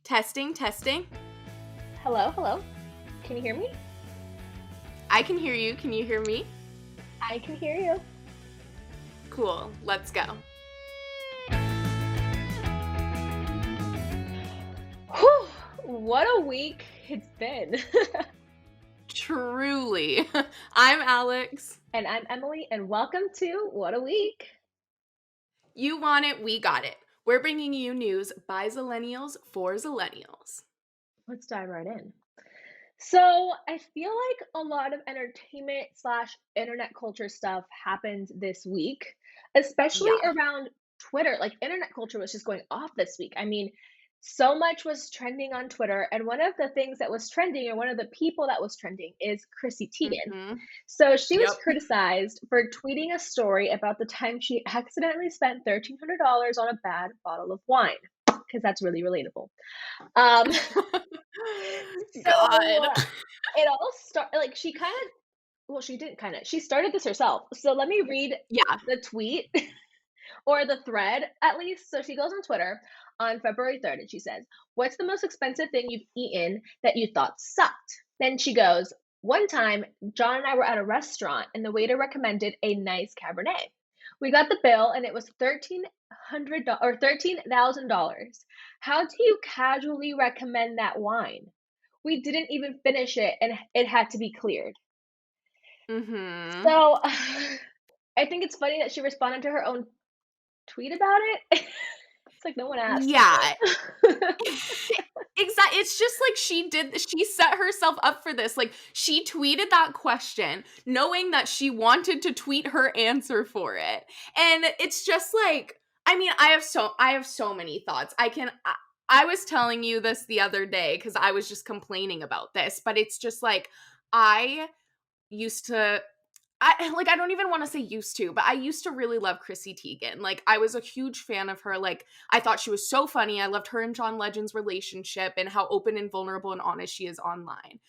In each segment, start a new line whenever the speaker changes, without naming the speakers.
Testing, testing.
Hello, hello. Can you hear me?
I can hear you. Can you hear me?
I can hear you.
Cool. Let's go.
Whew, what a week it's been.
Truly. I'm Alex.
And I'm Emily, and welcome to What a Week.
You want it, we got it. We're bringing you news by zillennials for zillennials.
Let's dive right in. So I feel like a lot of entertainment / internet culture stuff happened this week, especially
Yeah.
around Twitter. Like internet culture was just going off this week. I mean, so much was trending on Twitter, and one of the things that was trending, or one of the people that was trending, is Chrissy Teigen.
Mm-hmm.
So she was
Yep.
criticized for tweeting a story about the time she accidentally spent $1,300 on a bad bottle of wine, because that's really relatable. Um,
God.
so it all started like she kind of, well, she didn't kind of, she started this herself. So let me read
Yeah.
the tweet or the thread at least. So she goes on Twitter on February 3rd and she says, "What's the most expensive thing you've eaten that you thought sucked?" Then she goes, "One time, John and I were at a restaurant and the waiter recommended a nice Cabernet. We got the bill and it was $13,000. How do you casually recommend that wine? We didn't even finish it and it had to be cleared."
Mm-hmm.
So I think it's funny that she responded to her own tweet about it. It's like no one asked.
Yeah. Exactly. It's just like she set herself up for this. Like she tweeted that question knowing that she wanted to tweet her answer for it. And it's just like, I mean, I have so many thoughts. I was telling you this the other day cuz I was just complaining about this, but it's just like I used to I don't even want to say used to, but I used to really love Chrissy Teigen. Like I was a huge fan of her. Like I thought she was so funny. I loved her and John Legend's relationship and how open and vulnerable and honest she is online.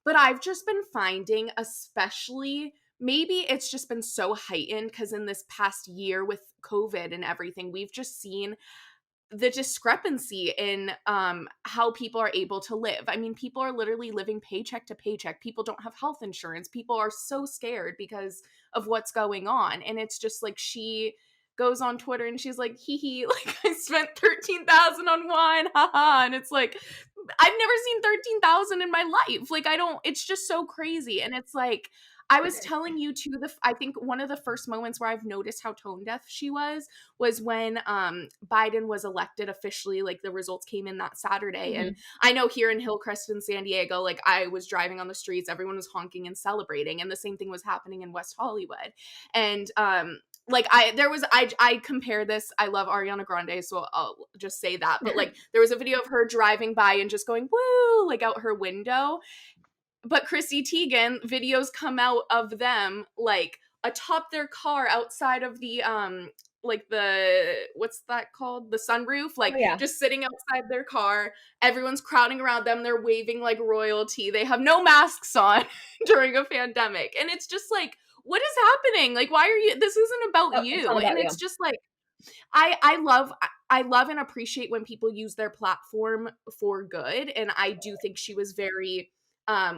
But I've just been finding, especially maybe it's just been so heightened because in this past year with COVID and everything, we've just seen the discrepancy in how people are able to live. I mean, people are literally living paycheck to paycheck. People don't have health insurance. People are so scared because of what's going on. And it's just like she goes on Twitter and she's like, hee hee, like I spent 13,000 on wine, haha. And it's like, I've never seen 13,000 in my life. Like I don't, it's just so crazy. And it's like, I was telling you too, I think one of the first moments where I've noticed how tone deaf she was when Biden was elected officially. Like the results came in that Saturday.
Mhm.
And I know here in Hillcrest in San Diego, like I was driving on the streets, everyone was honking and celebrating. And the same thing was happening in West Hollywood. And like I compare this, I love Ariana Grande, so I'll just say that. But like there was a video of her driving by and just going, woo, like out her window. But Chrissy Teigen, videos come out of them like atop their car outside of the like the what's that called? The sunroof,
Oh
like
yeah.
just sitting outside their car. Everyone's crowding around them. They're waving like royalty. They have no masks on during a pandemic. And it's just like, what is happening? Like, why are you, this isn't about
Oh, it's not
you. And
about you.
it's just like, I love and appreciate when people use their platform for good. And I do think she was very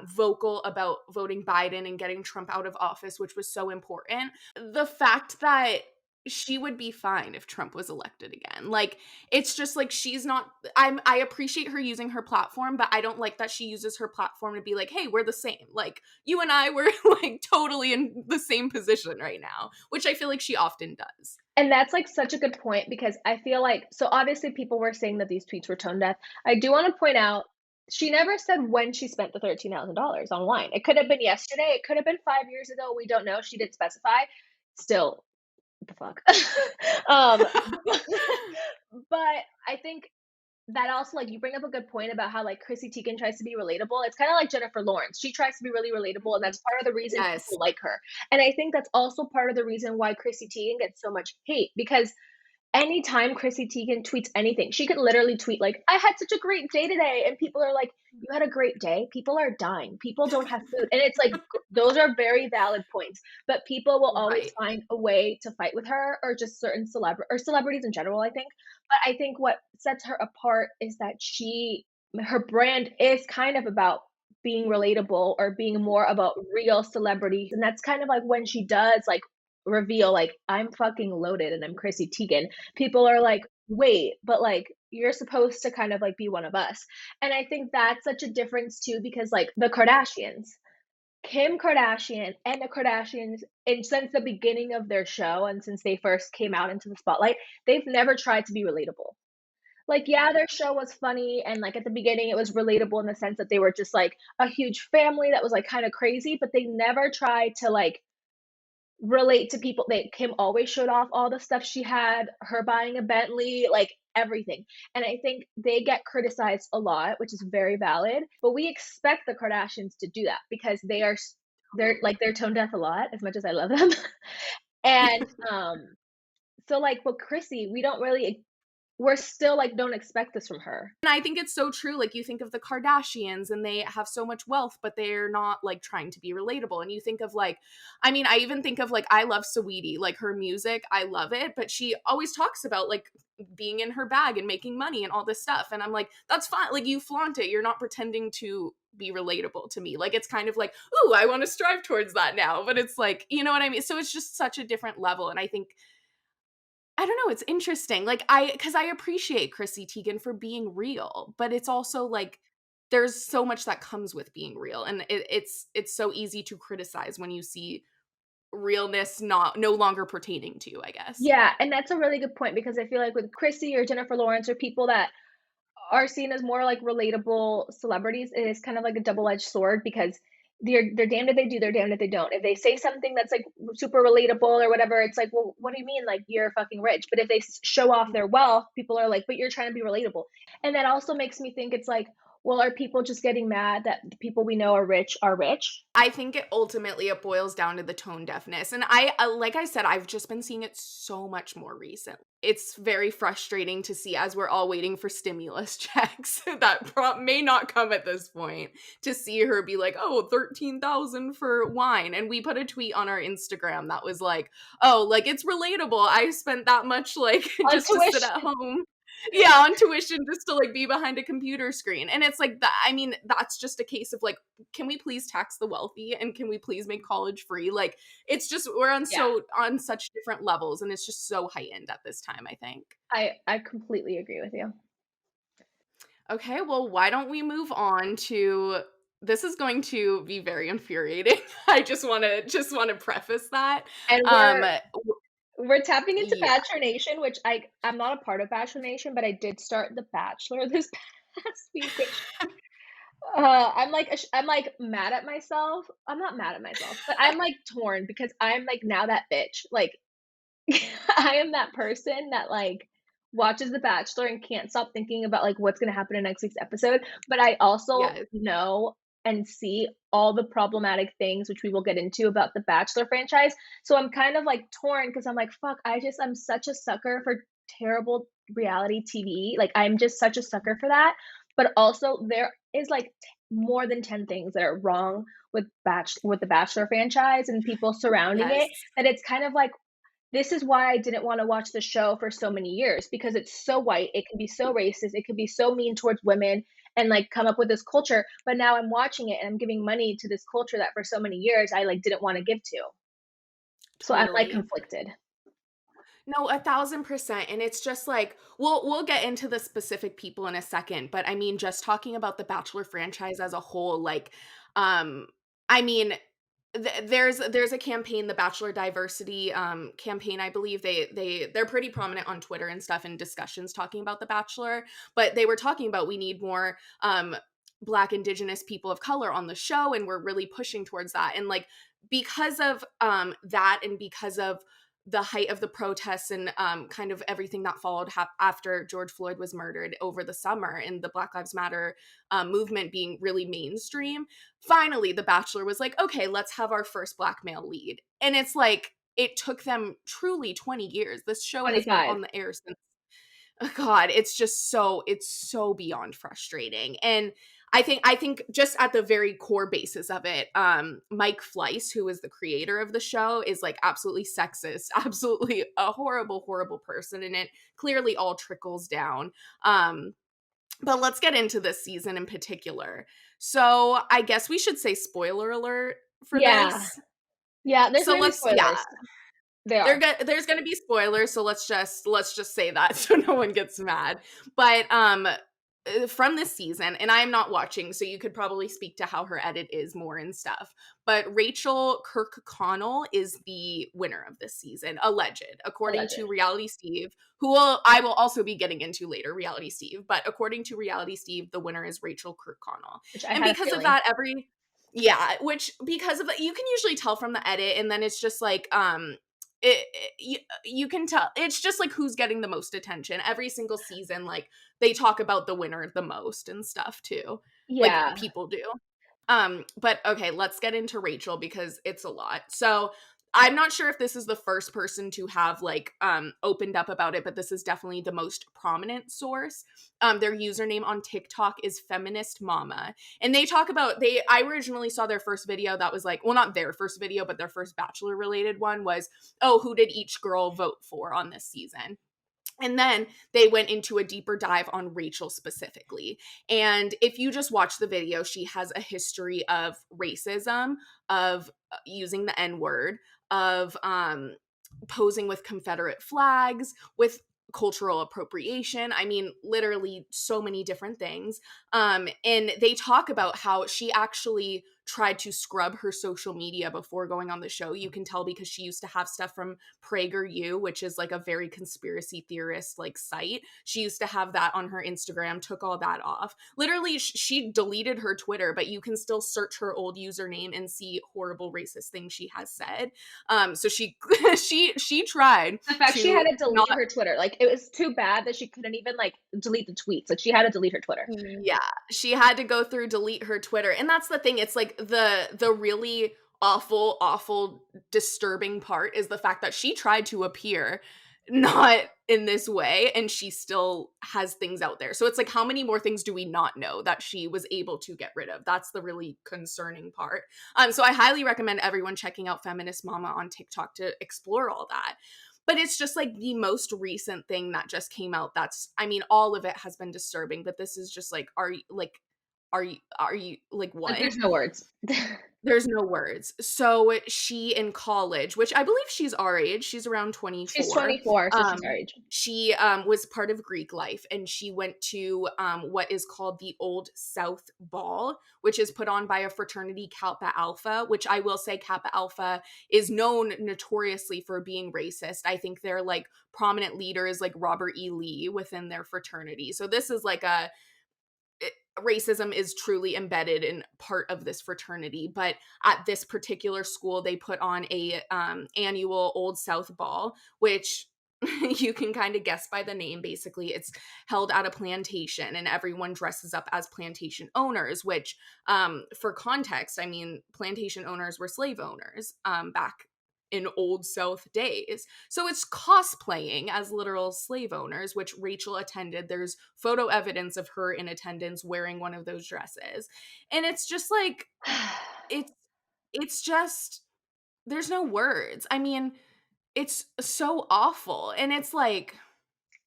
vocal about voting Biden and getting Trump out of office, which was so important. The fact that she would be fine if Trump was elected again. Like it's just like she's not I appreciate her using her platform, but I don't like that she uses her platform to be like, "Hey, we're the same." Like you and I were like totally in the same position right now, which I feel like she often does.
And that's like such a good point because I feel like, so obviously people were saying that these tweets were tone deaf. I do want to point out she never said when she spent the $13,000 on wine. It could have been yesterday. It could have been 5 years ago. We don't know. She didn't specify. Still, what the fuck? um, but I think that also, like, you bring up a good point about how like Chrissy Teigen tries to be relatable. It's kind of like Jennifer Lawrence. She tries to be really relatable, and that's part of the reason
Yes.
people like her. And I think that's also part of the reason why Chrissy Teigen gets so much hate, because anytime Chrissy Teigen tweets anything, she could literally tweet like, "I had such a great day today," and people are like, "You had a great day? People are dying. People don't have food." And it's like those are very valid points, but people will always
Right.
find a way to fight with her, or just certain celebrities in general, I think. But I think what sets her apart is that she her brand is kind of about being relatable or being more about real celebrity, and that's kind of like when she does, like, reveal, like, "I'm fucking loaded and I'm Chrissy Teigen," people are like, "Wait, but, like, you're supposed to kind of, like, be one of us." And I think that's such a difference too because, like, the Kardashians, Kim Kardashian and the Kardashians, and since the beginning of their show and since they first came out into the spotlight, they've never tried to be relatable. Like, yeah, their show was funny, and, like, at the beginning, it was relatable in the sense that they were just, like, a huge family that was, like, kinda crazy, but they never tried to, like, relate to people. Kim always showed off all the stuff she had, her buying a Bentley, like, everything, and I think they get criticized a lot, which is very valid, but we expect the Kardashians to do that because they're tone deaf a lot, as much as I love them, and, so, like, with Chrissy, we don't really we're still, like, don't expect this from her.
And I think it's so true. Like, you think of the Kardashians and they have so much wealth, but they're not like trying to be relatable. And you think of like, I mean, I even think of like, I love Saweetie, like her music, I love it, but she always talks about like being in her bag and making money and all this stuff. And I'm like, that's fine. Like, you flaunt it. You're not pretending to be relatable to me. Like, it's kind of like, ooh, I want to strive towards that now. But it's like, you know what I mean? So it's just such a different level. And I think I don't know, it's interesting. Like, because I appreciate Chrissy Teigen for being real, but it's also like there's so much that comes with being real, and it's so easy to criticize when you see realness not no longer pertaining to you, I guess.
Yeah, and that's a really good point because I feel like with Chrissy or Jennifer Lawrence or people that are seen as more like relatable celebrities, it is kind of like a double-edged sword because they're damned if they do, they're damned if they don't. If they say something that's like super relatable or whatever, it's like, well, what do you mean? Like you're fucking rich. But if they show off their wealth, people are like, but you're trying to be relatable. And that also makes me think it's like, well, are people just getting mad that the people we know are rich are rich?
I think it boils down to the tone deafness, and like I said, I've just been seeing it so much more recently. It's very frustrating to see as we're all waiting for stimulus checks that may not come at this point, to see her be like, "Oh, 13,000 for wine," and we put a tweet on our Instagram that was like, "Oh, like, it's relatable. I spent that much, like,
On
just to sit
tuition.
at home." Yeah, on tuition just to, like, be behind a computer screen, and it's like that. I mean, that's just a case of, like, can we please tax the wealthy and can we please make college free? Like, it's just we're
Yeah,
on such different levels and it's just so heightened at this time, I think.
I completely agree with you.
Okay, well, why don't we move on to this is going to be very infuriating. I just want to preface that.
And
Um
we're tapping into
yeah.
Bachelor Nation, which I'm not a part of Bachelor Nation, but I did start The Bachelor this past week, which I'm like mad at myself. I'm not mad at myself, but I'm like torn because I'm like now that bitch. Like I am that person that like watches The Bachelor and can't stop thinking about like what's gonna happen in next week's episode. But I also
Yes.
know and see all the problematic things which we will get into about the Bachelor franchise. So I'm kind of like torn because I'm like, fuck, I'm such a sucker for terrible reality TV. Like I'm just such a sucker for that. But also there is like more than 10 things that are wrong with the Bachelor franchise and people surrounding it
Yes.
that it's kind of like this is why I didn't wanna watch the show for so many years because it's so white, it can be so racist, it could be so mean towards women and, like, come up with this culture, but now I'm watching it and I'm giving money to this culture that for so many years I, like, didn't wanna give to. So I'm, like,
Totally.
conflicted.
No, 1,000%. And it's just like we'll get into the specific people in a second, but I mean, just talking about the Bachelor franchise as a whole, like, I mean, there's a campaign, the Bachelor Diversity campaign. I believe they're pretty prominent on Twitter and stuff in discussions talking about the Bachelor, but they were talking about we need more Black, Indigenous people of color on the show, and we're really pushing towards that. And like because of that, and because of the height of the protests and kind of everything that followed after George Floyd was murdered over the summer, and the Black Lives Matter movement being really mainstream, finally The Bachelor was like, okay, let's have our first Black male lead. And it's like it took them truly 20 years. This show has been
25.
on the air since God, it's so beyond frustrating. And I think just at the very core basis of it, Mike Fleiss, who is the creator of the show, is like absolutely sexist, absolutely a horrible, horrible person, and it clearly all trickles down. Um, But let's get into this season in particular. So I guess we should say spoiler alert for
Yeah.
this.
Yeah, there's
So
gonna be
let's yeah,
spoilers. They are.
there's gonna be spoilers, so let's just say that so no one gets mad. But from this season, and I'm not watching, so you could probably speak to how her edit is more and stuff. But Rachel Kirkconnel is the winner of this season, alleged, according to
Alleged,
Reality Steve, I will also be getting into later, Reality Steve. But according to Reality Steve, the winner is Rachel Kirkconnell,
which I
and
had a
because of
feeling.
that, yeah, which because of that, you can usually tell from the edit, and then it's just like you can tell it's just like who's getting the most attention every single season. Like they talk about the winner the most and stuff too, like
Yeah.
people do. But okay, let's get into Rachel because it's a lot. So I'm not sure if this is the first person to have like opened up about it, but this is definitely the most prominent source. Their username on TikTok is Feminist Mama. And they talk about I originally saw their first video that was like, well, not their first video, but their first Bachelor related one was, oh, who did each girl vote for on this season? And then they went into a deeper dive on Rachel specifically. And if you just watch the video, she has a history of racism, of using the N word, of posing with Confederate flags, with cultural appropriation. I mean, literally so many different things. And they talk about how she actually tried to scrub her social media before going on the show. You can tell because she used to have stuff from PragerU, which is like a very conspiracy theorist like site. She used to have that on her Instagram, took all that off. Literally, she deleted her Twitter, but you can still search her old username and see horrible racist things she has said. So she she tried
The fact she had
to
to delete
not.
her Twitter, like, it was too bad that she couldn't even, like, delete the tweets, like, she had to delete her Twitter.
Yeah, she had to go through delete her Twitter. And that's the thing. It's like the really awful disturbing part is the fact that she tried to appear not in this way and she still has things out there. So it's like how many more things do we not know that she was able to get rid of? That's the really concerning part. So I highly recommend everyone checking out Feminist Mama on TikTok to explore all that. But it's just like the most recent thing that just came out. That's, I mean, all of it has been disturbing, but this is just like, are you like
Like,
what?
there's no words.
There's no words. So she in college, which I believe she's our age, she's around
She's
24.
24, so she's our
Um,
age.
she was part of Greek life and she went to what is called the Old South Ball, which is put on by a fraternity, Kappa Alpha, which I will say Kappa Alpha is known notoriously for being racist. I think they're like prominent leaders like Robert E. Lee within their fraternity. So this is like racism is truly embedded in part of this fraternity. But at this particular school they put on a annual Old South Ball, which you can kind of guess by the name. Basically it's held at a plantation and everyone dresses up as plantation owners, which for context, I mean, plantation owners were slave owners back in Old South days. So it's cosplaying as literal slave owners, which Rachel attended. There's photo evidence of her in attendance wearing one of those dresses. And it's just like it's it's just there's no words. I mean, it's so awful. And it's like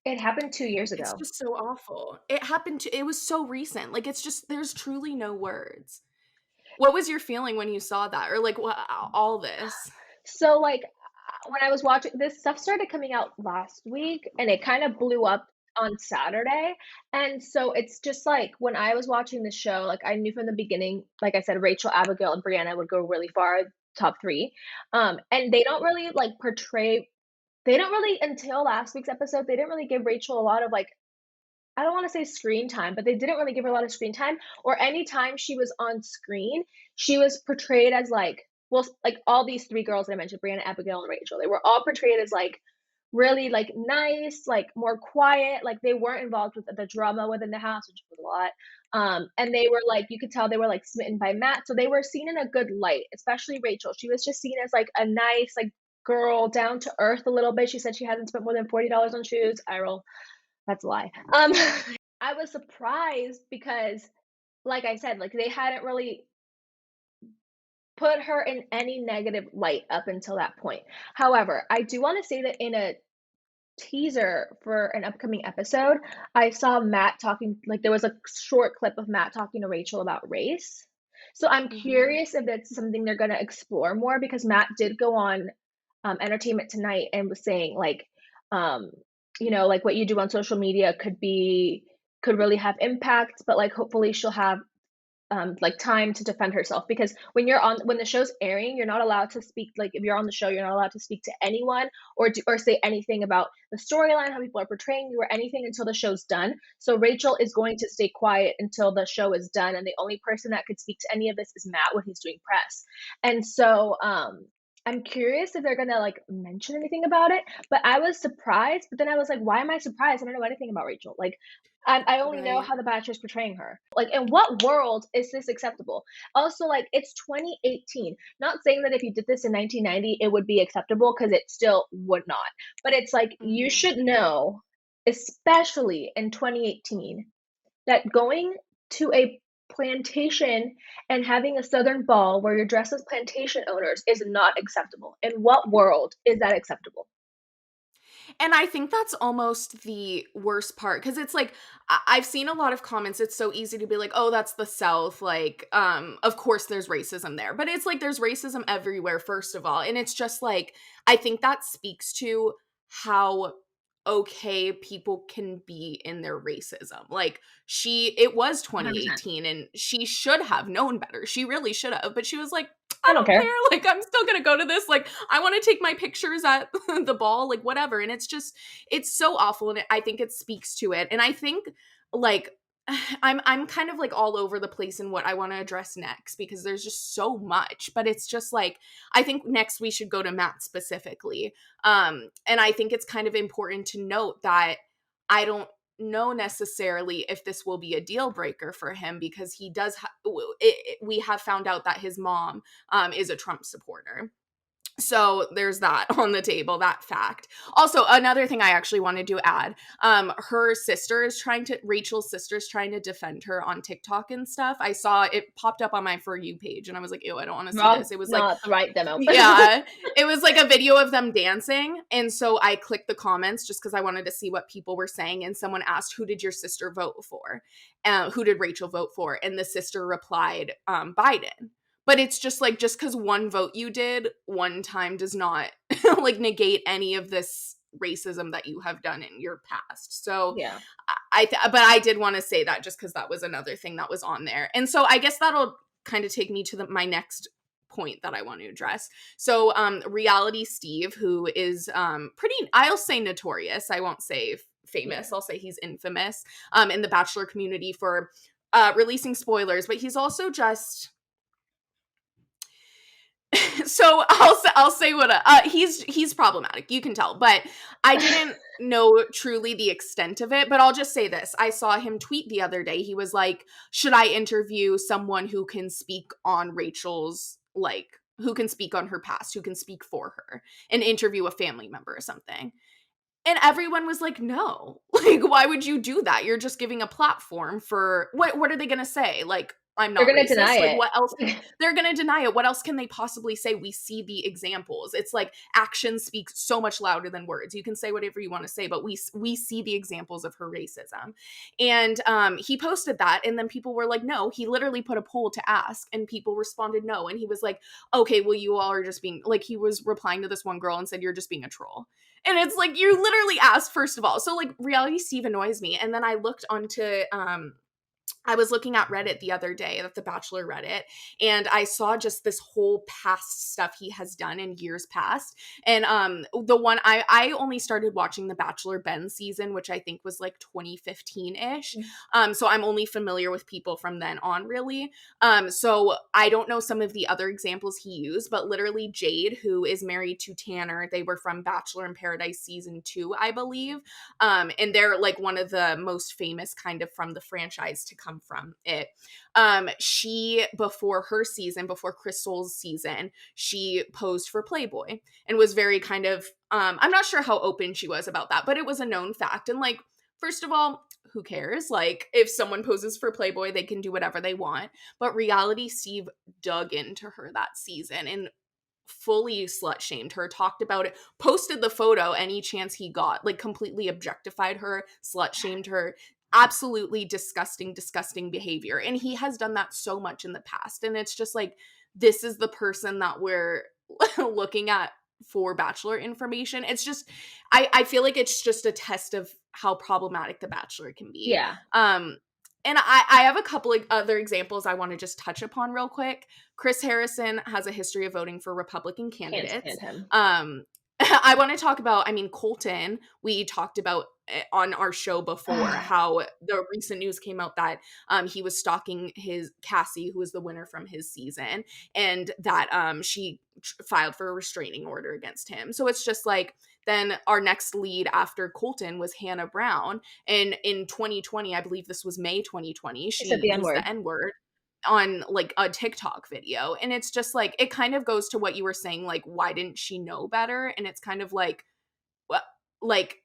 It happened 2 years
it's
ago.
just so awful. It was so recent. Like it's just there's truly no words. What was your feeling when you saw that or like what all this?
So, like, when I was watching this stuff started coming out last week, and it kinda blew up on Saturday, and so it's just, like, when I was watching the show, like, I knew from the beginning, like I said, Rachel, Abigail, and Brianna would go really far, top 3, and they don't really, like, they don't really until last week's episode, they didn't really give Rachel a lot of, like, I don't wanna say screen time, but they didn't really give her a lot of screen time, or any time she was on screen, she was portrayed as, like, well, like, all these 3 girls that I mentioned, Brianna, Abigail, and Rachel, they were all portrayed as, like, really, like, nice, like, more quiet, like, they weren't involved with the drama within the house, which was a lot, and they were, like, you could tell they were, like, smitten by Matt, so they were seen in a good light, especially Rachel. She was just seen as, like, a nice, like, girl, down to earth a little bit. She said she hasn't spent more than $40 on shoes. I roll. That's a lie. I was surprised because, like I said, like, they hadn't really put her in any negative light up until that point. However, I do wanna say that in a teaser for an upcoming episode, I saw Matt talking, like, there was a short clip of Matt talking to Rachel about race. So I'm
Mhm.
curious if that's something they're gonna explore more because Matt did go on, Entertainment Tonight and was saying, like, um, like, what you do on social media could really have impact, but, like, hopefully she'll have like time to defend herself because when the show's airing, you're not allowed to speak. Like if you're on the show, you're not allowed to speak to anyone or say anything about the storyline, how people are portraying you, or anything until the show's done. So Rachel is going to stay quiet until the show is done, and the only person that could speak to any of this is Matt when he's doing press. And so I'm curious if they're gonna like mention anything about it. But I was surprised. But then I was like, why am I surprised? I don't know anything about Rachel. Like I only know
Right.
how The Bachelor's portraying her. Like, in what world is this acceptable? Also, like, it's 2018. Not saying that if you did this in 1990, it would be acceptable because it still would not. But it's like, you
Mhm.
should know, especially in 2018, that going to a plantation and having a Southern ball where you're dressed as plantation owners is not acceptable. In what world is that acceptable?
And I think that's almost the worst part because it's like I've seen a lot of comments. It's so easy to be like, "Oh, that's the South." Like, of course there's racism there, but it's like there's racism everywhere. First of all, and it's just like I think that speaks to how okay people can be in their racism. Like it was
100%.
2018 and she should have known better. She really should have, but she was like,
I
I
don't
don't care.
care.
Like, I'm still gonna go to this. Like, I want to take my pictures at the ball, like, whatever. And it's just, it's so awful. And I think it speaks to it. And I think, like, I'm kind of like all over the place in what I want to address next because there's just so much. But it's just like I think next we should go to Matt specifically. And I think it's kind of important to note that I don't know necessarily if this will be a deal breaker for him because he does we have found out that his mom is a Trump supporter. So there's that on the table, that fact. Also, another thing I actually wanted to add, Rachel's sister is trying to defend her on TikTok and stuff. I saw it popped up on my For You page and I was like, ew, I don't want to see
Wrong,
this. It was like,
not the right demo.
yeah, it was like a video of them dancing. And so I clicked the comments just because I wanted to see what people were saying. And someone asked, who did your sister vote for? Who did Rachel vote for? And the sister replied, Biden. But it's just like, just because one vote you did one time does not like negate any of this racism that you have done in your past. So
Yeah.
but I did want to say that just because that was another thing that was on there. And so I guess that'll kind of take me to my next point that I want to address. So Reality Steve, who is pretty, I'll say notorious, I won't say famous,
Yeah.
I'll say he's infamous in the Bachelor community for releasing spoilers, but he's also just so I'll say what he's problematic. You can tell, but I didn't know truly the extent of it. But I'll just say this: I saw him tweet the other day. He was like, "Should I interview someone who can speak on Rachel's who can speak on her past, who can speak for her, and interview a family member or something?" And everyone was like, "No. Like, why would you do that? You're just giving a platform for what are they going to say? Like, I'm
They're
not
gonna deny
racist. Like, what else?
it.
They're going to deny it. What else can they possibly say? We see the examples. It's like actions speak so much louder than words. You can say whatever you want to say, but we see the examples of her racism." And he posted that, and then people were like, "No." He literally put a poll to ask, and people responded no. And he was like, "Okay, well, you all are just being like." He was replying to this one girl and said, "You're just being a troll." And it's like you literally asked first of all. So like Reality Steve annoys me. And then I looked onto I was looking at Reddit the other day, at the Bachelor Reddit, and I saw just this whole past stuff he has done in years past. And the one I only started watching the Bachelor Ben season, which I think was like 2015-ish. So I'm only familiar with people from then on, really. So I don't know some of the other examples he used, but literally Jade, who is married to Tanner, they were from Bachelor in Paradise season 2, I believe. And they're like one of the most famous kind of from the franchise to come from it. She, before her season, before Crystal's season, she posed for Playboy and was very kind of, I'm not sure how open she was about that, but it was a known fact. And like, first of all, who cares? Like, if someone poses for Playboy, they can do whatever they want. But Reality Steve dug into her that season and fully slut shamed her, talked about it, posted the photo any chance he got, like completely objectified her, slut shamed her. Absolutely disgusting, disgusting behavior. And he has done that so much in the past. And it's just like, this is the person that we're looking at for Bachelor information. It's just, I feel like it's just a test of how problematic the Bachelor can be.
Yeah.
And I have a couple of other examples I want to just touch upon real quick. Chris Harrison has a history of voting for Republican
Can't
candidates.
stand him.
I want to talk about, I mean, Colton, we talked about on our show before how the recent news came out that he was stalking his Cassie, who was the winner from his season, and that she filed for a restraining order against him. So it's just like, then our next lead after Colton was Hannah Brown. And in 2020, I believe this was May 2020,
She said
she
the
used
N-word.
the N-word on like a TikTok video. And it's just like, it kind of goes to what you were saying, like, why didn't she know better? And it's kind of like, well, like,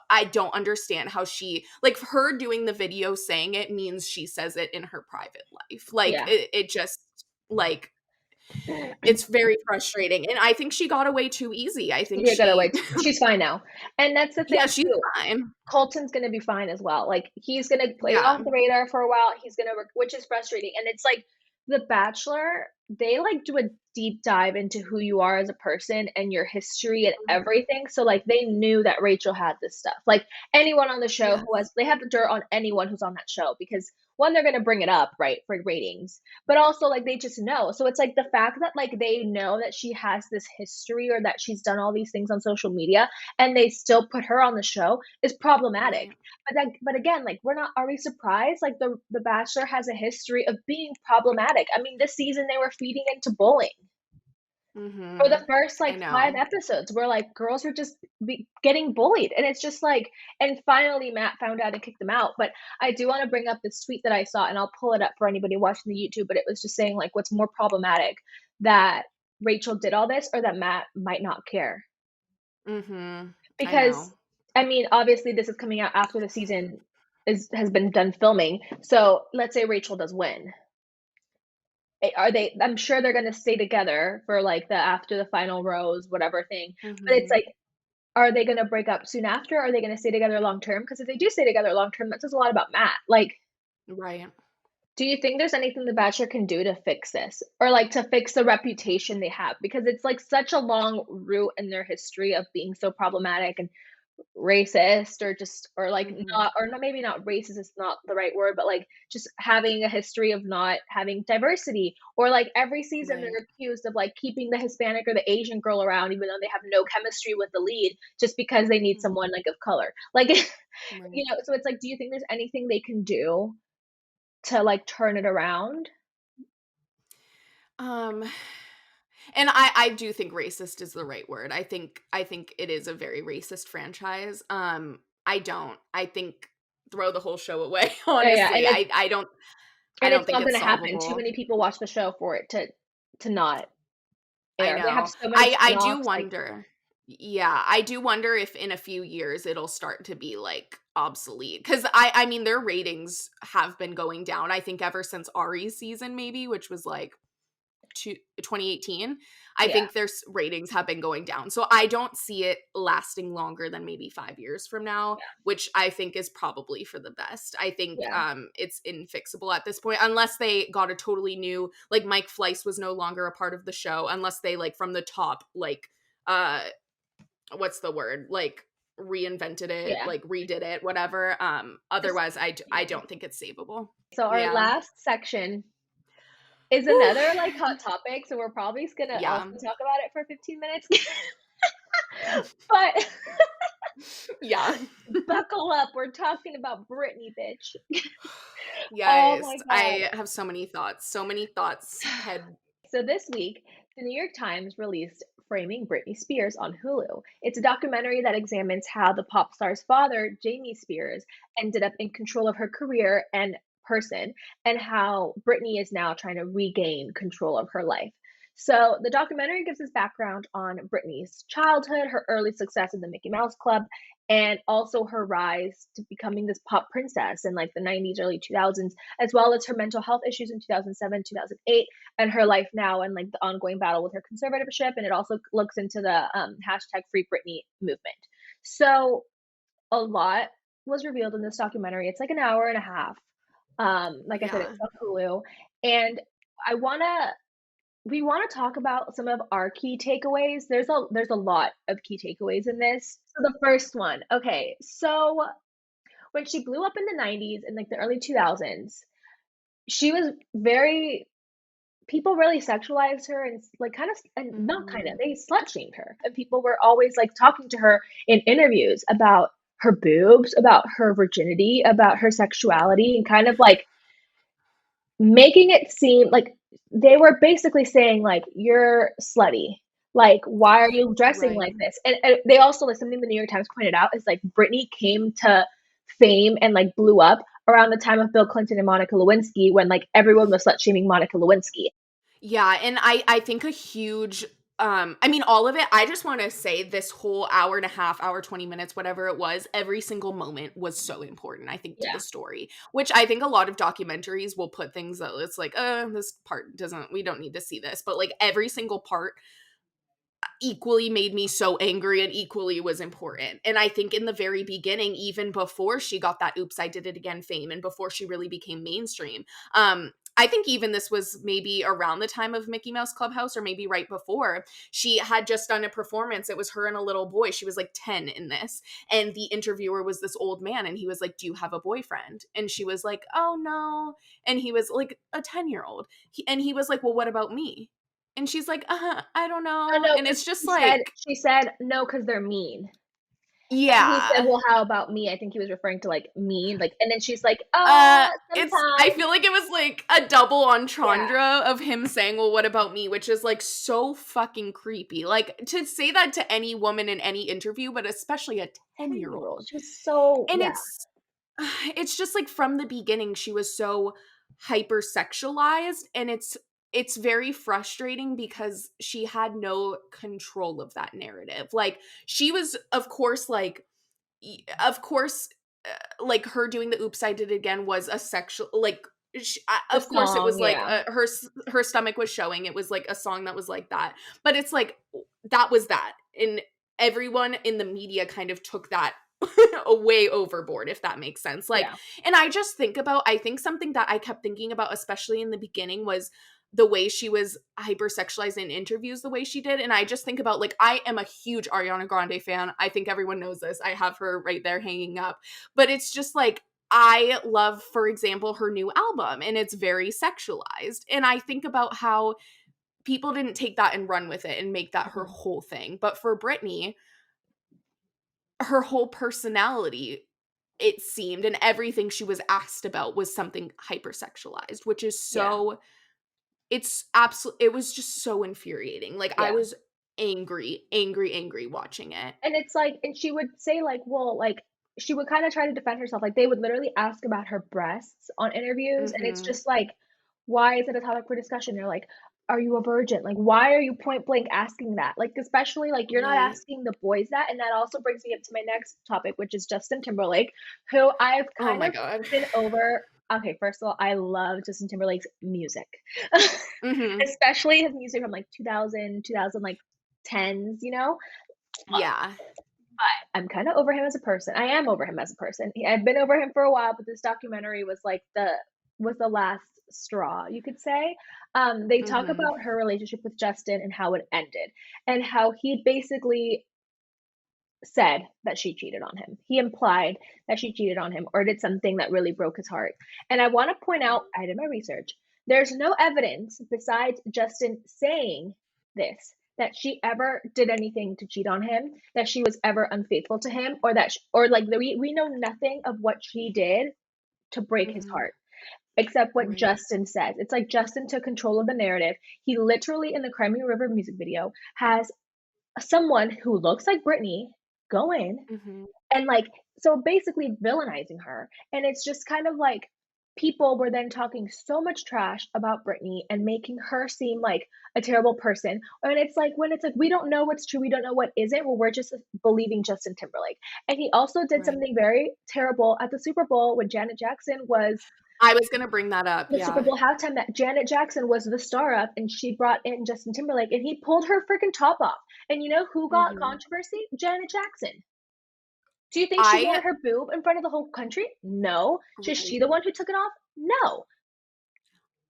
I don't understand how she, like, her doing the video saying it means she says it in her private life. Like,
Yeah.
it just, like, it's very frustrating. And I think she got away too easy. I
She
think
did get
she,
away too. She's fine now. And that's the
yeah,
thing
she's
too.
fine.
Colton's gonna be fine as well. Like, he's gonna play
Yeah.
off the radar for a while. He's gonna work, which is frustrating. And it's like The Bachelor, they like do a deep dive into who you are as a person and your history and
Mhm.
everything. So like they knew that Rachel had this stuff. Like anyone on the show
Yes.
who has, they have the dirt on anyone who's on that show because one, they're gonna bring it up, right, for ratings, but also like they just know. So it's like the fact that like they know that she has this history or that she's done all these things on social media and they still put her on the show is problematic.
Right.
But again, like we're not, are we surprised? Like the Bachelor has a history of being problematic. I mean, this season they were feeding into bullying. For the
Mhm.
first
I
like 5
know.
episodes where like girls were just getting bullied and it's just like, and finally Matt found out and kicked them out. But I do want to bring up this tweet that I saw and I'll pull it up for anybody watching the YouTube, but it was just saying like what's more problematic, that Rachel did all this or that Matt might not care.
Mhm. I
Because
know.
I mean, obviously this is coming out after the season has been done filming. So let's say Rachel does win. Are they, I'm sure they're gonna stay together for like the after the final rose, whatever thing. But it's
Mhm.
like, are they gonna break up soon after? Are they gonna stay together long term? Because if they do stay together long term, that says a lot about Matt. Like,
Right.
do you think there's anything The Bachelor can do to fix this? Or like to fix the reputation they have? Because it's like such a long route in their history of being so problematic and racist or just or like
Mhm.
not, or not, maybe not racist is not the right word, but like just having a history of not having diversity, or like every season
Right.
they're accused of like keeping the Hispanic or the Asian girl around even though they have no chemistry with the lead just because they need
Mhm.
someone like of color. Like
Right.
you know, so it's like, do you think there's anything they can do to like turn it around?
Um and I do think racist is the right word. I think it is a very racist franchise. I don't. I think throw the whole show away,
Yeah,
honestly. I
and
don't
it's
think
not
it's
gonna happen. Too
solvable.
many people watch the show for it to not
I
air. They have
know.
so many
I do
spinoffs, like
wonder. Yeah, I do wonder if in a few years it'll start to be like obsolete, cuz I mean their ratings have been going down. I think ever since Ari's season maybe, which was like 2018. I
yeah,
think their ratings have been going down. So I don't see it lasting longer than maybe 5 years from now,
yeah,
which I think is probably for the best. I think
yeah.
it's infixable at this point unless they got a totally new, like Mike Fleiss was no longer a part of the show, unless they like from the top like uh what's the word? Like reinvented it,
Yeah.
like redid it, whatever.
This
Otherwise I
yeah.
don't think it's savable.
So our
Yeah.
last section is
Whew.
another, like, hot topic, so we're probably just gonna also
Yeah.
talk about it for 15 minutes. But
Yeah.
buckle up, we're talking about Britney, bitch. Oh
Yes,
my god.
I have so many thoughts, head.
So this week, the New York Times released Framing Britney Spears on Hulu. It's a documentary that examines how the pop star's father, Jamie Spears, ended up in control of her career and person, and how Britney is now trying to regain control of her life. So the documentary gives us background on Britney's childhood, her early success in the Mickey Mouse Club, and also her rise to becoming this pop princess in like the 90s, early 2000s, as well as her mental health issues in 2007, 2008, and her life now and like the ongoing battle with her conservatorship. And it also looks into the hashtag Free Britney movement. So a lot was revealed in this documentary. It's like an hour and a half. Like I said,
Yeah.
it's on Hulu. And I wanna we want to talk about some of our key takeaways. There's a lot of key takeaways in this. So the first one, okay, so when she blew up in the 90s and like the early 2000s, she was very people really sexualized her and like kind of and not kind of
Mhm.
they slut shamed her and people were always like talking to her in interviews about her boobs, about her virginity, about her sexuality, and kind of like making it seem like they were basically saying like you're slutty, like why are you dressing
Right.
like this, and they also like something the New York Times pointed out is like Britney came to fame and like blew up around the time of Bill Clinton and Monica Lewinsky when like everyone was slut shaming Monica Lewinsky.
Yeah, and I think a huge I mean all of it, I just want to say this whole hour and a half, hour 20 minutes, whatever it was, every single moment was so important, I think, to the
Yeah.
story. Which I think a lot of documentaries will put things that it's like, this part doesn't we don't need to see this. But like every single part equally made me so angry and equally was important. And I think in the very beginning, even before she got that oops, I did it again fame and before she really became mainstream, I think even this was maybe around the time of Mickey Mouse Clubhouse or maybe right before. She had just done a performance. It was her and a little boy. She was like 10 in this. And the interviewer was this old man. And he was like, do you have a boyfriend? And she was like, oh, no. And he was like a 10-year-old. And he was like, well, what about me? And she's like, I don't
Oh
know.
no,
And
because
it's just
she said
like,
no because they're mean. And he said,
yeah.
well, how about me? I think he was referring to like mean, like, and then she's like,
I
sometimes.
feel like it was like a double
Yeah.
entendre of him saying, well, what about me? Which is like so fucking creepy. Like to say that to any woman in any interview, but especially a 10-year
10-year-old.
old.
She was so
And
yeah,
it's just like from the beginning, she was so hypersexualized, and it's very frustrating because she had no control of that narrative. Like she was, of course, like of course, like her doing the "Oops, I Did It Again" was a sexual like.
the
Of course, it
song,
was like
yeah.
her stomach was showing. It was like a song that was like that, but it's like that was that, and everyone in the media kind of took that way overboard, if that makes sense. Like,
Yeah.
and I just think about, I think something that I kept thinking about, especially in the beginning, was the way she was hypersexualized in interviews the way she did. And I just think about, like, I am a huge Ariana Grande fan. I think everyone knows this. I have her right there hanging up. But it's just like, I love, for example, her new album, and it's very sexualized. And I think about how people didn't take that and run with it and make that her
Mhm.
whole thing. But for Britney, her whole personality, it seemed, and everything she was asked about was something hypersexualized, which is
Yeah.
so it's absolutely it was just so infuriating. Like I
Yeah.
was angry, angry, angry watching it.
And it's like and she would say like, well, like she would kind of try to defend herself. Like they would literally ask about her breasts on interviews and it's
Mhm.
just like why is it a topic for discussion? They're like, are you a virgin? Like why are you point blank asking that? Like especially like you're not
Right.
asking the boys that, and that also brings me up to my next topic, which is Justin Timberlake, who I've
Oh
kind
my
of
god.
been over. Okay, first of all, I love Justin Timberlake's music.
Mhm.
Especially his music from like 2000, 2000 like 10s, you know?
Yeah.
I'm kind of over him as a person. I am over him as a person. I've been over him for a while, but this documentary was the last straw, you could say. They talk
Mhm.
about her relationship with Justin and how it ended, and how he basically said that she cheated on him. He implied that she cheated on him or did something that really broke his heart. And I want to point out, I did my research. There's no evidence besides Justin saying this that she ever did anything to cheat on him, that she was ever unfaithful to him, or that or like we know nothing of what she did to break his
Mhm.
heart except what
Right.
Justin says. It's like Justin took control of the narrative. He literally in the Crimea River music video has someone who looks like Britney go in
Mhm.
and like so basically villainizing her, and it's just kind of like people were then talking so much trash about Britney and making her seem like a terrible person. And it's like when it's like we don't know what's true, we don't know what isn't. Well, we're just believing Justin Timberlake. And he also did
Right.
something very terrible at the Super Bowl when Janet Jackson was
I was gonna bring that up,
the Super
yeah.
Bowl halftime that Janet Jackson was the star of, and she brought in Justin Timberlake, and he pulled her freaking top off. And you know who got
Mhm.
controversy? Janet Jackson. Do you think she
I
wanted her boob in front of the whole country? No. Is
Right.
she the one who took it off? No.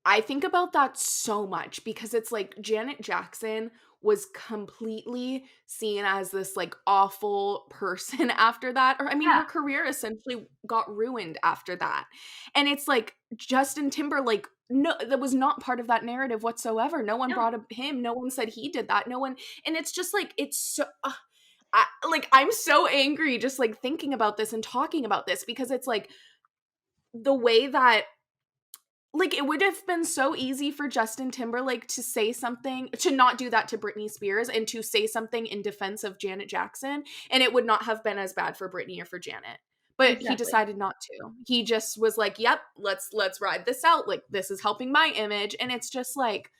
I think about that so much because it's like Janet Jackson was completely seen as this like awful person after that. Or I mean,
Yeah,
her career essentially got ruined after that. And it's like Justin Timberlake, no, that was not part of that narrative whatsoever. No one
no.
brought up him. No one said he did that. No one, and it's just like it's so. I'm so angry just like thinking about this and talking about this because it's like the way that like, it would have been so easy for Justin Timberlake to say something to not do that to Britney Spears and to say something in defense of Janet Jackson, and it would not have been as bad for Britney or for Janet. But he
Exactly.
decided not to. He just was like, "Yep, let's ride this out. Like, this is helping my image." And it's just like,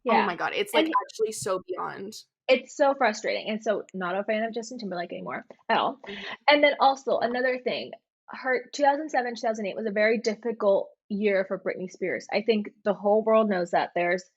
oh
Yeah.
my god, it's like
And
actually so beyond.
it's so frustrating, and so not a fan of Justin Timberlake anymore at all.
Mhm.
And then also
Yeah.
another thing, her 2007, 2008 was a very difficult year for Britney Spears. I think the whole world knows that. There's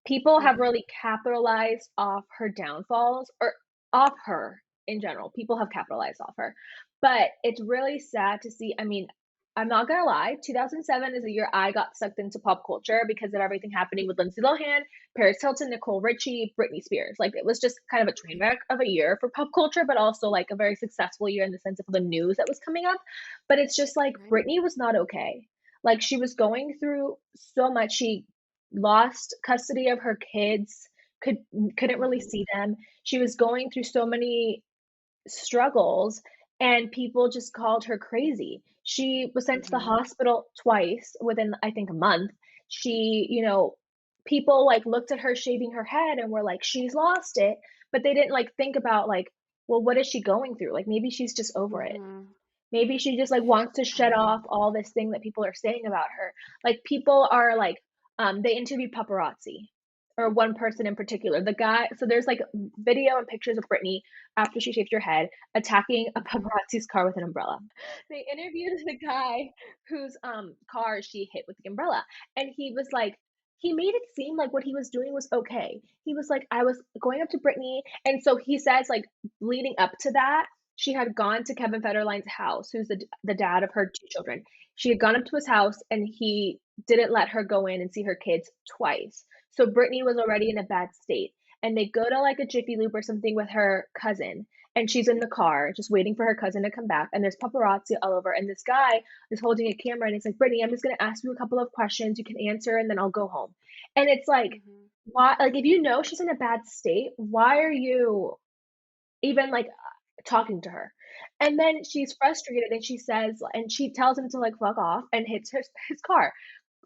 people have
Mhm.
really capitalized off her downfalls or off her in general. People have capitalized off her. But it's really sad to see. I mean, I'm not gonna lie, 2007 is a year I got sucked into pop culture because of everything happening with Lindsay Lohan, Paris Hilton, Nicole Richie, Britney Spears. Like it was just kind of a train wreck of a year for pop culture, but also like a very successful year in the sense of the news that was coming up. But it's just like
Right.
Britney was not okay. Like she was going through so much. She lost custody of her kids, could couldn't really
Mhm.
see them. She was going through so many struggles, and people just called her crazy. She was sent to the
Mhm.
hospital twice within, I think, a month. She, people like looked at her shaving her head and were like, she's lost it. But they didn't like think about like, well, what is she going through? Like maybe she's just over it.
Mhm.
Maybe she just, like, wants to
I
shut
know.
off all this thing that people are saying about her. Like, people are, like, they interviewed paparazzi, or one person in particular. The guy so there's, like, video and pictures of Britney after she shaved her head attacking a
Mhm.
paparazzi's car with an umbrella. They interviewed the guy whose, car she hit with the umbrella, and he was like he made it seem like what he was doing was okay. He was like, "I was going up to Britney," and so he says, like, leading up to that, she had gone to Kevin Federline's house, who's the dad of her 2 children. She had gone up to his house, and he didn't let her go in and see her kids twice. So Brittany was already in a bad state, and they go to, like, a Jiffy Lube or something with her cousin, and she's in the car just waiting for her cousin to come back, and there's paparazzi all over, and this guy is holding a camera, and he's like, "Brittany, I'm just gonna ask you a couple of questions, you can answer, and then I'll go home." And it's like,
Mhm.
why like, if you know she's in a bad state, why are you even, like, talking to her. And then she's frustrated and she says and she tells him to, like, fuck off and hits his car.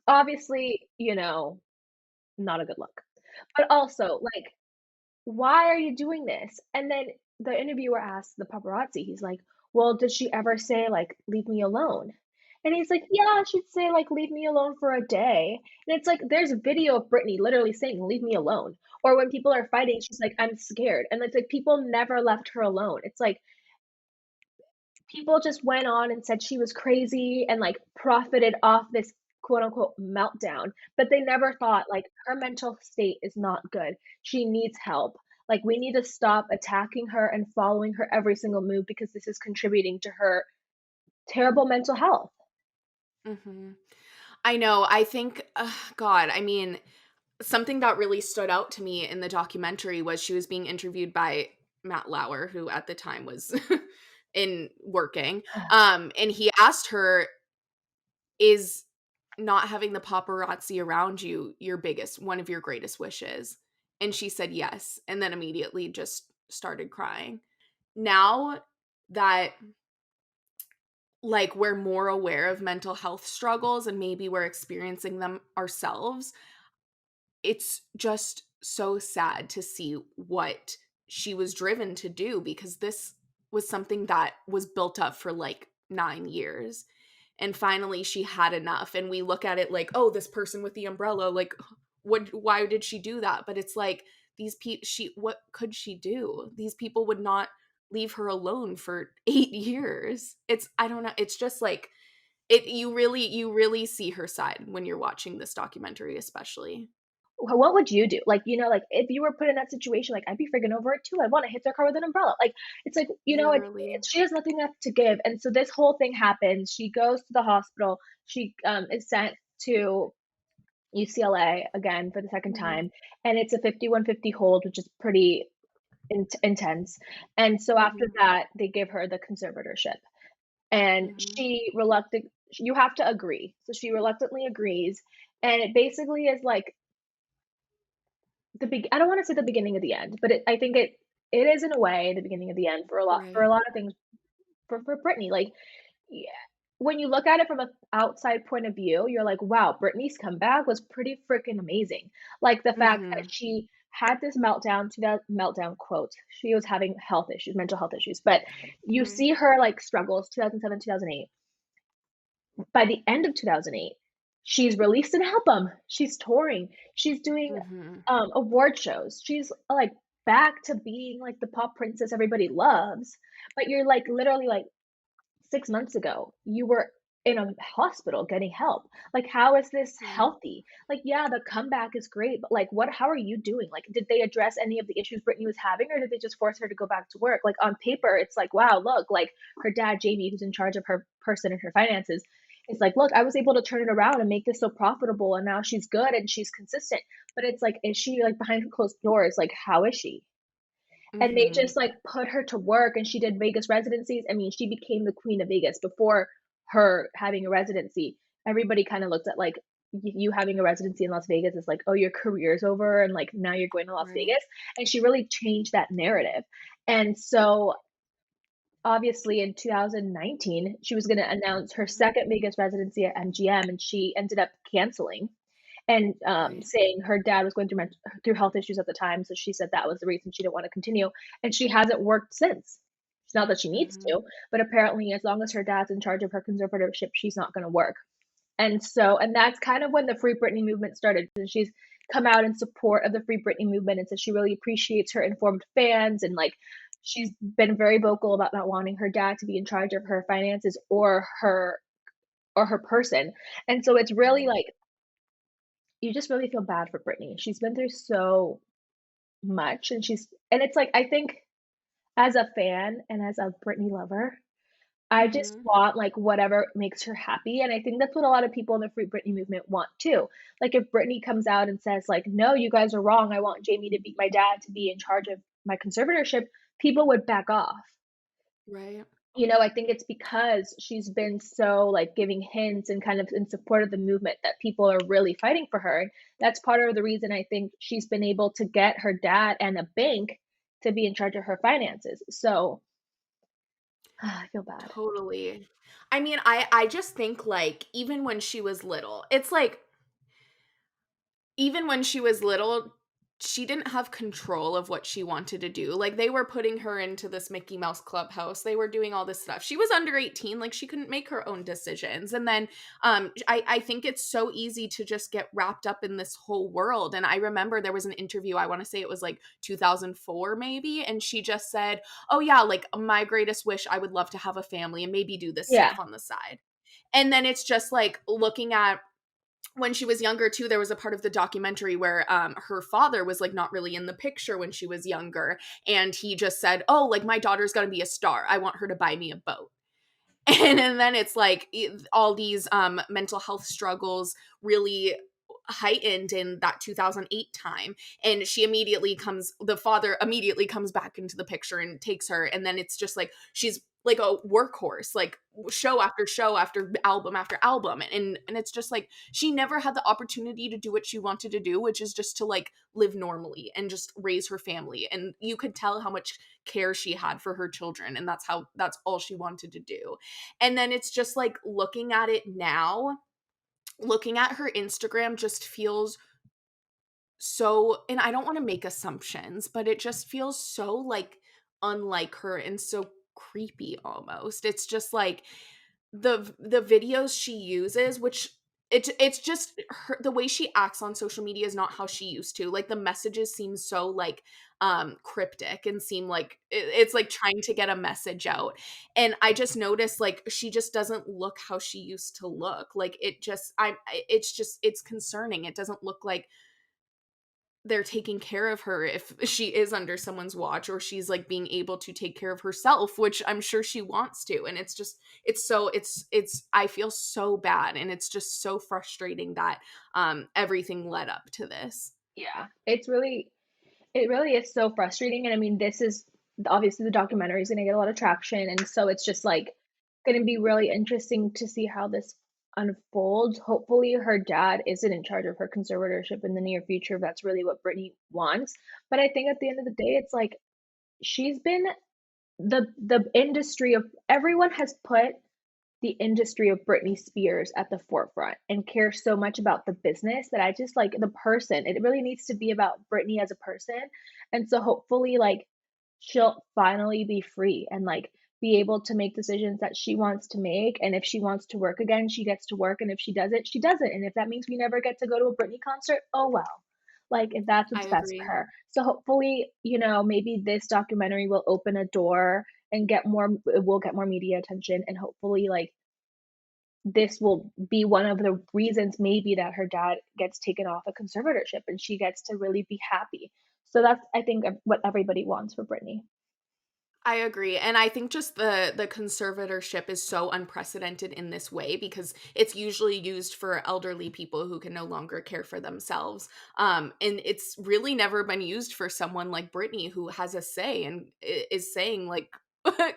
Obviously, not a good look. But also, like, why are you doing this? And then the interviewer asks the paparazzi, he's like, "Well, did she ever say, like, 'Leave me alone'?" And he's like, "Yeah, she'd say, like, 'Leave me alone for a day.'" And it's like, there's a video of Britney literally saying, "Leave me alone." Or when people are fighting, she's like, "I'm scared." And it's like, people never left her alone. It's like, people just went on and said she was crazy and, like, profited off this quote unquote meltdown, but they never thought, like, her mental state is not good. She needs help. Like, we need to stop attacking her and following her every single move because this is contributing to her terrible mental health.
Mhm. I know. I think, God, I mean, something that really stood out to me in the documentary was she was being interviewed by Matt Lauer, who at the time was in working. And he asked her, "Is not having the paparazzi around you your biggest, one of your greatest wishes?" And she said yes, and then immediately just started crying. Now that like we're more aware of mental health struggles and maybe we're experiencing them ourselves, it's just so sad to see what she was driven to do because this was something that was built up for like 9 years. and finally she had enough, and we look at it like, oh, this person with the umbrella, like, why did she do that? But it's like, these people, what could she do? These people would not leave her alone for 8 years. I don't know, it's just like, you really see her side when you're watching this documentary, especially.
What would you do? Like, like, if you were put in that situation, like, I'd be freaking over it too. I'd wanna hit their car with an umbrella. Like, it's like,
Literally.
she has nothing left to give, and so this whole thing happens. She goes to the hospital. She, is sent to UCLA again for the second
Mhm.
time, and it's a 5150 hold, which is pretty intense, and so after
Mhm.
that, they give her the conservatorship, and
Mhm.
she reluctant you have to agree. So she reluctantly agrees, and it basically is like I don't wanna say the beginning of the end, but I think it is in a way the beginning of the end for a
Right.
lot of things for Britney. Like, yeah, when you look at it from a outside point of view, you're like, "Wow, Britney's comeback was pretty freaking amazing." Like, the fact that
Mhm.
she had this meltdown, to that meltdown, quote, she was having health issues, mental health issues, but you
Mhm.
see her, like, struggles, 2007, 2008. By the end of 2008, she's released an album, she's touring, she's doing,
Mhm.
award shows, she's, like, back to being, like, the pop princess everybody loves, but you're, like, literally, like, 6 months ago, you were in a hospital getting help. Like, how is this
Right.
healthy? Like, yeah, the comeback is great, but, like, how are you doing? Like, did they address any of the issues Britney was having, or did they just force her to go back to work? Like, on paper, it's like, wow, look, like, her dad, Jamie, who's in charge of her person and her finances, is like, "Look, I was able to turn it around and make this so profitable, and now she's good and she's consistent." But it's like, is she, like, behind closed doors? Like, how is she? And they
Mhm.
just, like, put her to work, and she did Vegas residencies. I mean, she became the queen of Vegas before her having a residency. Everybody kinda looked at, like, you having a residency in Las Vegas is like, "Oh, your career's over, and, like, now you're going to Las
Right.
Vegas," and she really changed that narrative. And so, obviously, in 2019, she was gonna announce her
Mhm.
second Vegas residency at MGM, and she ended up canceling and,
Right.
saying her dad was going through health issues at the time, so she said that was the reason she didn't wanna continue, and she hasn't worked since. It's not that she needs
Mhm.
to, but apparently as long as her dad's in charge of her conservatorship, she's not gonna work. And that's kind of when the Free Britney movement started, and she's come out in support of the Free Britney movement and said she really appreciates her informed fans, and, like, she's been very vocal about not wanting her dad to be in charge of her finances or her person, and so it's really,
Right.
like, you just really feel bad for Britney. She's been through so much, and it's like, I think as a fan and as a Britney lover, I just
Mhm.
want, like, whatever makes her happy, and I think that's what a lot of people in the Free Britney movement want too. Like, if Britney comes out and says, like, "No, you guys are wrong. I want Jamie to be my dad to be in charge of my conservatorship," people would back off.
Right.
I think it's because she's been so, like, giving hints and kind of in support of the movement that people are really fighting for her, and that's part of the reason I think she's been able to get her dad and a bank to be in charge of her finances, so I feel bad.
Totally. I mean, I just think, like, even when she was little, it's like, even when she was little, she didn't have control of what she wanted to do. Like, they were putting her into this Mickey Mouse clubhouse. They were doing all this stuff. She was under 18, like, she couldn't make her own decisions. And then I think it's so easy to just get wrapped up in this whole world. And I remember there was an interview, I want to say it was like 2004 maybe, and she just said, "Oh yeah, like, my greatest wish, I would love to have a family and maybe do this stuff
Yeah,
on the side." And then it's just like looking at when she was younger too, there was a part of the documentary where her father was like not really in the picture when she was younger, and he just said, "Oh, like, my daughter's going to be a star, I want her to buy me a boat." And then it's like all these mental health struggles really heightened in that 2008 time, and the father immediately comes back into the picture and takes her, and then it's just like she's like a workhorse, like show after show after album, and it's just like she never had the opportunity to do what she wanted to do, which is just to, like, live normally and just raise her family, and you could tell how much care she had for her children, and that's all she wanted to do. And then it's just like looking at it now, looking at her Instagram just feels so, and I don't want to make assumptions, but it just feels so, like, unlike her and so creepy almost. It's just like the videos she uses, which it's just her, the way she acts on social media is not how she used to. Like the messages seem so like cryptic and seem like it's like trying to get a message out. And I just noticed like she just doesn't look how she used to look. Like it's just it's concerning. It doesn't look like they're taking care of her if she is under someone's watch, or she's like being able to take care of herself, which I'm sure she wants to. And it's just it's I feel so bad, and it's just so frustrating that everything led up to this.
Yeah, it really is so frustrating, and I mean, this is obviously the documentary is gonna get a lot of traction, and so it's just, like, gonna be really interesting to see how this unfolds. Hopefully, her dad isn't in charge of her conservatorship in the near future if that's really what Britney wants, but I think at the end of the day, it's like, she's been the industry of everyone has put the industry of Britney Spears at the forefront and care so much about the business that I just like the person. It really needs to be about Britney as a person. And so hopefully like she'll finally be free and like be able to make decisions that she wants to make. And if she wants to work again, she gets to work. And if she doesn't, she doesn't. And if that means we never get to go to a Britney concert, oh well. Like if that's
I
what's best for
agree.
her. So hopefully, you know, maybe this documentary will open a door and get more it will get more media attention and hopefully like this will be one of the reasons maybe that her dad gets taken off a conservatorship and she gets to really be happy. So that's I think what everybody wants for Britney.
I agree. And I think just the conservatorship is so unprecedented in this way because it's usually used for elderly people who can no longer care for themselves. And it's really never been used for someone like Britney who has a say and is saying like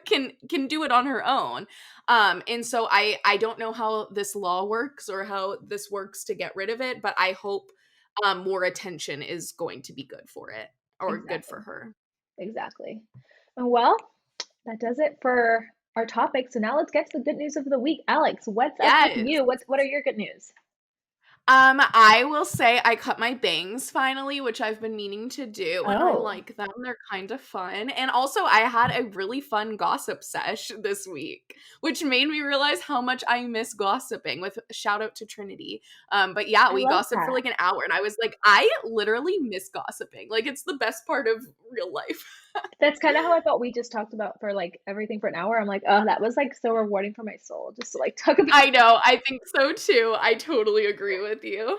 can do it on her own. And so I don't know how this law works or how this works to get rid of it, but I hope more attention is going to be good for it or good
Exactly.
for her.
Exactly. Well, that does it for our topic. So now let's get to the good news of the week. Alex, what's up with
Yes.
you? What are your good news?
I will say I cut my bangs finally, which I've been meaning to do, and I
Oh,
like them. They're kind of fun. And also, I had a really fun gossip sesh this week, which made me realize how much I miss gossiping. With shout out to Trinity. But yeah,
I
we
love
gossiped for
that.
like an hour, and I was like, I literally miss gossiping. Like, it's the best part of real life.
That's kind of how I felt we just talked about for like everything for an hour. I'm like, oh, that was like so rewarding for my soul just to like talk about.
I know. I think so too. I totally agree with you.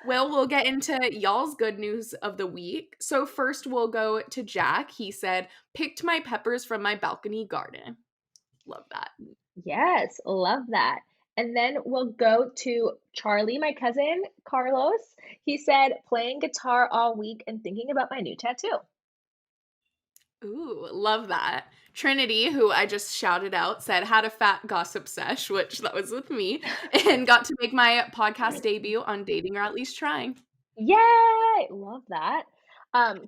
Well, we'll get into y'all's good news of the week. So first we'll go to Jack. He said, "Picked my peppers from my balcony garden." Love that.
Yes, love that. And then we'll go to Charlie, my cousin Carlos. He said, playing guitar all week and thinking about my new tattoo.
Ooh, love that. Trinity, who I just shouted out, said had a fat gossip sesh, which that was with me, and got to make my podcast debut on Dating or At Least Trying.
Yay! Love that.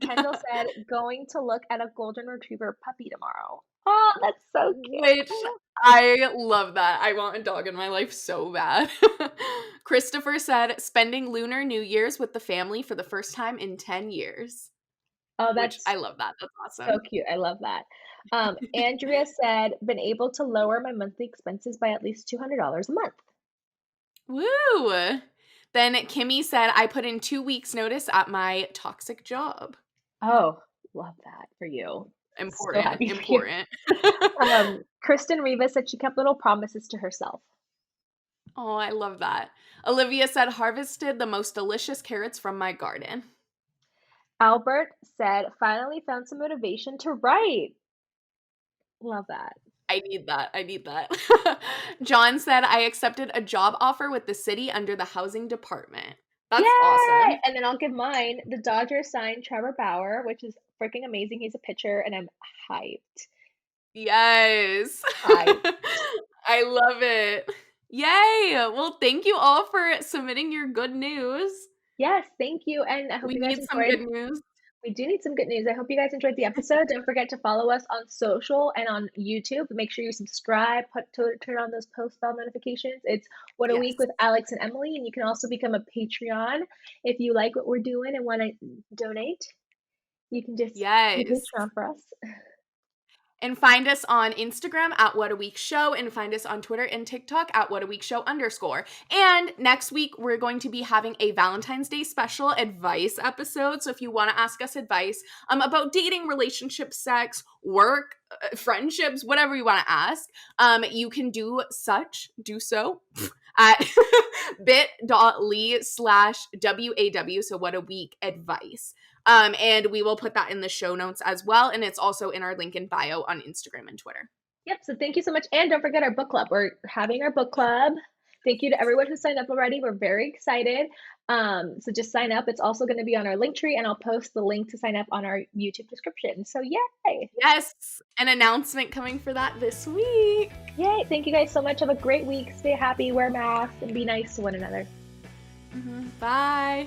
Kendall said, going to look at a golden retriever puppy tomorrow. Oh, that's so cute.
Which I love that. I want a dog in my life so bad. Christopher said, spending Lunar New Year's with the family for the first time in 10 years.
Oh,
Which
that's
I love that. That's
so
awesome.
cute. I love that. Andrea said, been able to lower my monthly expenses by at least $200 a month.
Woo! Then Kimmy said, I put in 2 weeks' notice at my toxic job.
Oh, love that for you. So
Important,
happy for you.
important.
Kristen Rivas said she kept little promises to herself.
Oh, I love that. Olivia said, harvested the most delicious carrots from my garden.
Albert said, finally found some motivation to write. Love that.
I need that. I need that. John said, I accepted a job offer with the city under the housing department. That's
Yay!
awesome.
And then I'll give mine. The Dodgers signed Trevor Bauer, which is freaking amazing. He's a pitcher, and I'm hyped.
Yes.
Hyped.
I love it. Yay. Well, thank you all for submitting your good news.
Yes, thank you. And I hope
We
you guys
need some
enjoyed.
good news.
We do need some good news. I hope you guys enjoyed the episode. Don't forget to follow us on social and on YouTube. Make sure you subscribe, turn on those post bell notifications. It's What a Week
Yes.
with Alex and Emily. And you can also become a Patreon if you like what we're doing and want to donate. You can just be a
Yes.
Patreon for us.
And find us on Instagram at What a Week Show, and find us on Twitter and TikTok at What a Week Show _ And next week, we're going to be having a Valentine's Day special advice episode. So if you want to ask us advice about dating, relationships, sex, work, friendships, whatever you want to ask, you can do so at bit.ly/WAW, so What a Week Advice. And we will put that in the show notes as well. And it's also in our link in bio on Instagram and Twitter.
Yep. So thank you so much. And don't forget our book club. We're having our book club. Thank you to everyone who signed up already. We're very excited. So just sign up. It's also going to be on our link tree, and I'll post the link to sign up on our YouTube description. So yay.
Yes, an announcement coming for that this week.
Yay. Thank you guys so much. Have a great week. Stay happy, wear masks, and be nice to one another.
Bye.